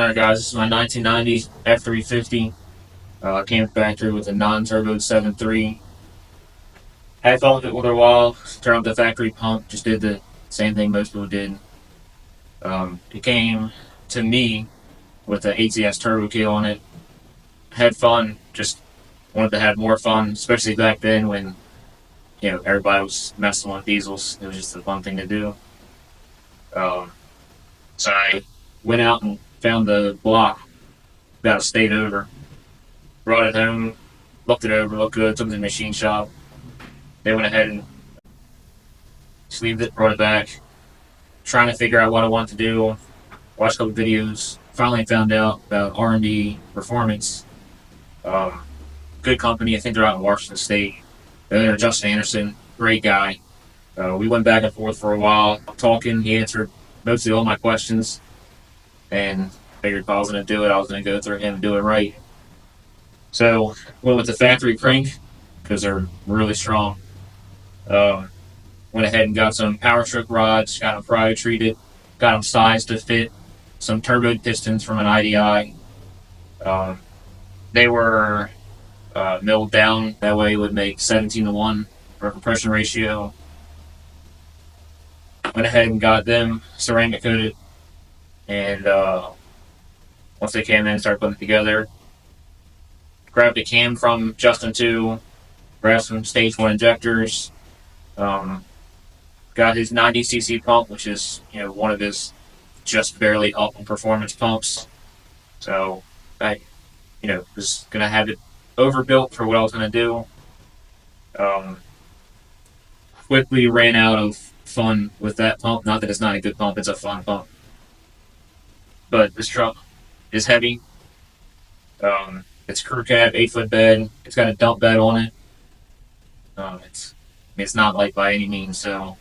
Alright guys, this is my 1990 F350. Came factory with a non-turbo 7.3. Had fun with it for a while. Turned up the factory pump, just did the same thing most people did. It came to me with the ATS turbo kit on it. Had fun, just wanted to have more fun, especially back then when everybody was messing with diesels. It was just a fun thing to do. Um, so I went out and found the block about a state over. Brought it home, looked it over, looked good, took it to the machine shop. They went ahead and sleeved it, brought it back, trying to figure out what I wanted to do. Watched a couple videos, finally found out about R&D Performance. Good company, I think they're out in Washington State. They're Justin Anderson, great guy. We went back and forth for a while, talking. He answered mostly all my questions, and figured if I was going to do it, I was going to go through him and do it right. So, went with the factory crank, because they're really strong. Went ahead and got some power stroke rods, got them cryo treated, got them sized to fit some turbo pistons from an IDI. They were milled down, that way it would make 17:1 for compression ratio. Went ahead and got them ceramic coated, and once they came in, started putting it together. Grabbed a cam from Justin 2, grabbed some stage 1 injectors, got his 90cc pump, which is one of his just barely up performance pumps. So I was gonna have it overbuilt for what I was gonna do. Quickly ran out of fun with that pump. Not that it's not a good pump; it's a fun pump. But this truck is heavy. It's crew cab, 8-foot bed. It's got a dump bed on it. It's not light by any means, so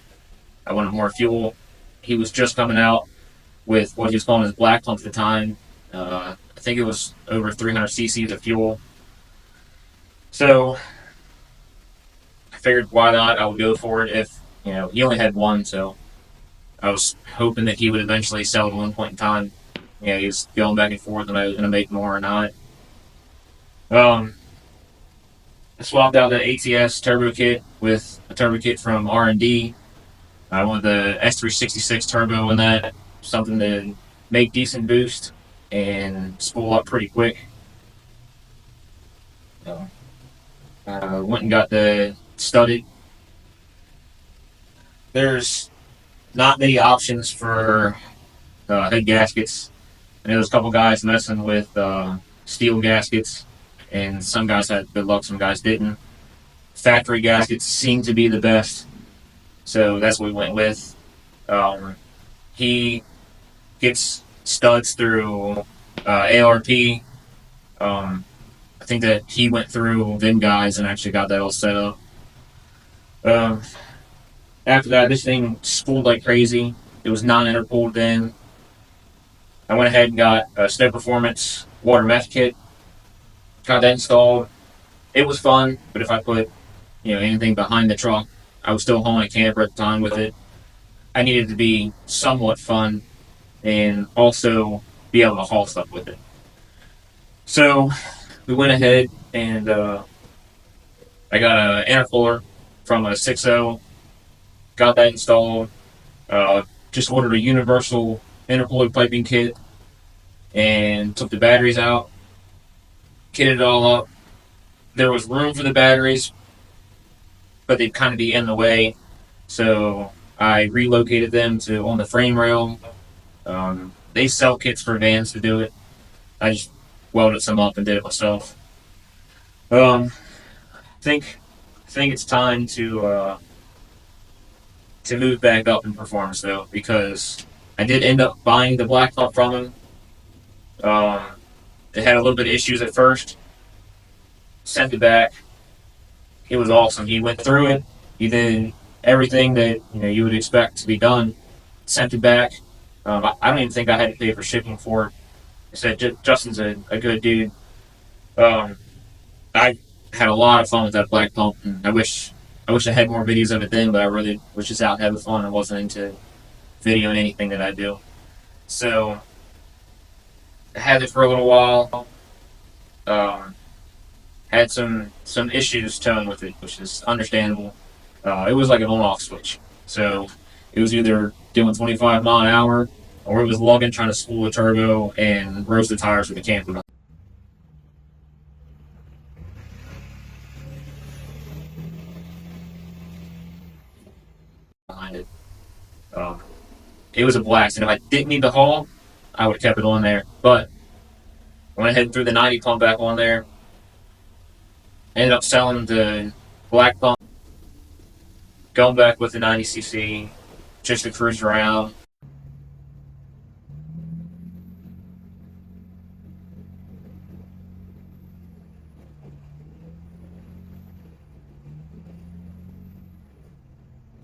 I wanted more fuel. He was just coming out with what he was calling his black pump at the time. I think it was over 300 cc's of fuel. So I figured why not? I would go for it if, he only had one, so I was hoping that he would eventually sell at one point in time. He was going back and forth and I was going to make more or not. I swapped out the ATS turbo kit with a turbo kit from R&D. I wanted the f366 turbo in that, something to make decent boost and spool up pretty quick. Went and got the studded. There's not many options for head gaskets. I know there's a couple guys messing with steel gaskets, and some guys had good luck, some guys didn't. Factory gaskets seem to be the best, so that's what we went with. He gets studs through ARP. I think that he went through them guys and actually got that all set up. After that, this thing spooled like crazy. It was non-interpoled then. I went ahead and got a Snow Performance water meth kit. Got that installed. It was fun, but if I put anything behind the truck, I was still hauling a camper at the time with it. I needed to be somewhat fun and also be able to haul stuff with it. So we went ahead and I got an intercooler from a 6.0. Got that installed. Just ordered a universal intercooler piping kit and took the batteries out. Kitted it all up. There was room for the batteries, but they'd kind of be in the way, so I relocated them to on the frame rail. They sell kits for vans to do it. I just welded some up and did it myself. I think it's time to move back up in performance though, because I did end up buying the black pump from him. It had a little bit of issues at first. Sent it back. It was awesome. He went through it. He did everything that you would expect to be done. Sent it back. I don't even think I had to pay for shipping for it. I said Justin's a good dude. I had a lot of fun with that black pump, and I wish I had more videos of it then, but I really was just out having fun. I wasn't into videoing anything that I do. So had it for a little while. Um, had some issues towing with it, which is understandable. It was like an on-off switch, so it was either doing 25 mile an hour or it was lugging, trying to spool the turbo and roast the tires with the camper behind it. Um, it was a blast, and if I didn't need the haul, I would have kept it on there. But I went ahead and threw the 90 pump back on there. Ended up selling the black pump, going back with the 90cc just to cruise around.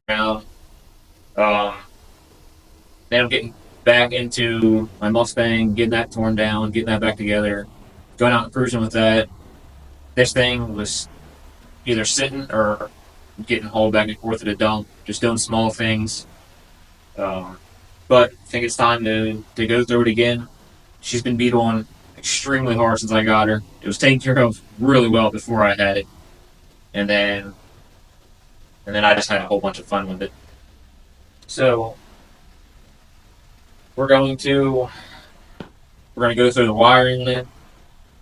Around. Um, Then I'm getting back into my Mustang, getting that torn down, getting that back together, going out and cruising with that. This thing was either sitting or getting hauled back and forth to the dump, just doing small things. Um, but I think it's time to go through it again. She's been beat on extremely hard since I got her. It was taken care of really well before I had it, and then I just had a whole bunch of fun with it. So we're going to we're going to go through the wiring in it.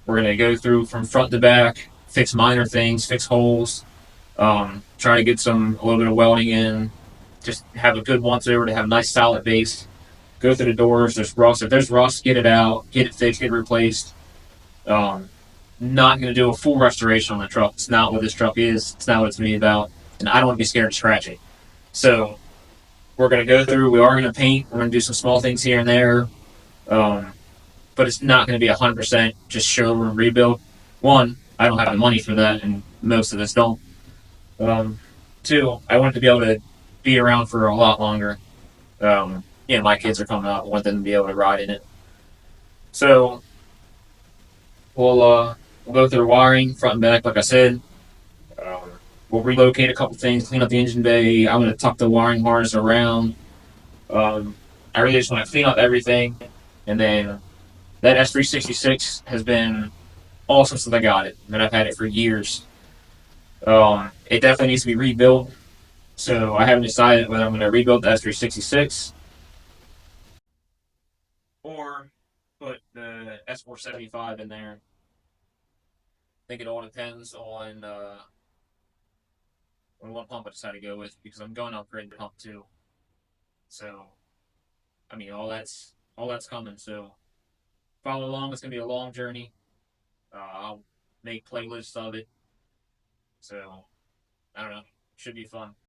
We're going to go through from front to back, fix minor things, fix holes, try to get a little bit of welding in, just have a good once over to have a nice solid base. Go through the doors. There's rust. If there's rust, get it out, get it fixed, get it replaced. Um, Not going to do a full restoration on the truck. It's not what this truck is. It's not what it's made about. And I don't want to be scared to scratch it. So we're going to go through. We are going to paint. We're going to do some small things here and there. Um, but it's not going to be 100% just showroom rebuild. One, I don't have the money for that, and most of us don't. Um, Two, I want it to be able to be around for a lot longer. Yeah, my kids are coming up. I want them to be able to ride in it. So we'll go through the wiring front and back, like I said. Um, we'll relocate a couple things, clean up the engine bay. I'm going to tuck the wiring harness around. Um, I really just want to clean up everything, and then that S366 has been awesome since I got it. And I've had it for years. It definitely needs to be rebuilt. So I haven't decided whether I'm going to rebuild the S366 or put the S475 in there. I think it all depends on what pump I decide to go with because I'm going to upgrade the pump too. So I mean, all that's coming. So follow along. It's going to be a long journey. I'll make playlists of it. So I don't know. Should be fun.